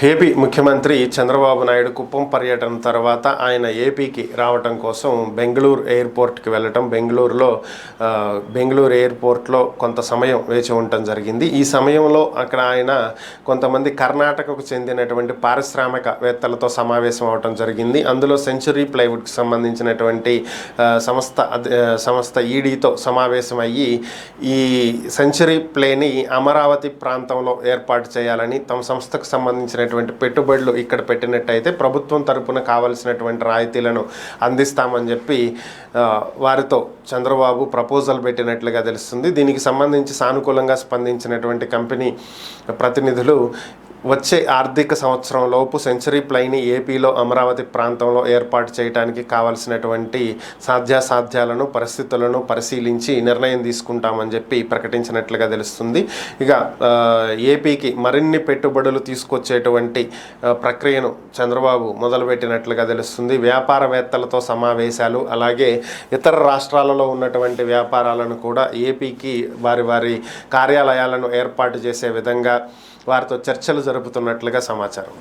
AP ముఖ్యమంత్రి చంద్రబాబు నాయుడు కుప్పం పర్యటన తర్వాత ఆయన ఏపీకి రావటం కోసం బెంగళూరు ఎయిర్పోర్ట్కి వెళ్ళటం, బెంగళూరు ఎయిర్పోర్ట్లో కొంత సమయం వేచి ఉండటం జరిగింది. ఈ సమయంలో అక్కడ ఆయన కొంతమంది కర్ణాటకకు చెందినటువంటి పారిశ్రామికవేత్తలతో సమావేశం అవటం జరిగింది. అందులో సెంచరీ ప్లైవుడ్కి సంబంధించినటువంటి సంస్థ ఈడీతో సమావేశం అయ్యి ఈ సెంచరీ ప్లేని అమరావతి ప్రాంతంలో ఏర్పాటు చేయాలని, తమ సంస్థకు సంబంధించినటువంటి పెట్టుబడులు ఇక్కడ పెట్టినట్టయితే ప్రభుత్వం తరపున కావలసినటువంటి రాయితీలను అందిస్తామని చెప్పి వారితో చంద్రబాబు ప్రపోజల్ పెట్టినట్లుగా తెలుస్తుంది. దీనికి సంబంధించి సానుకూలంగా స్పందించినటువంటి కంపెనీ ప్రతినిధులు వచ్చే ఆర్థిక సంవత్సరం లోపు సెంచరీ ప్లైని ఏపీలో అమరావతి ప్రాంతంలో ఏర్పాటు చేయడానికి కావాల్సినటువంటి సాధ్యాసాధ్యాలను, పరిస్థితులను పరిశీలించి నిర్ణయం తీసుకుంటామని చెప్పి ప్రకటించినట్లుగా తెలుస్తుంది. ఇక ఏపీకి మరిన్ని పెట్టుబడులు తీసుకొచ్చేటువంటి ప్రక్రియను చంద్రబాబు మొదలుపెట్టినట్లుగా తెలుస్తుంది. వ్యాపారవేత్తలతో సమావేశాలు, అలాగే ఇతర రాష్ట్రాలలో ఉన్నటువంటి వ్యాపారాలను కూడా ఏపీకి వారి కార్యాలయాలను ఏర్పాటు చేసే విధంగా వారితో చర్చలు జరుపుతున్నట్లుగా సమాచారం.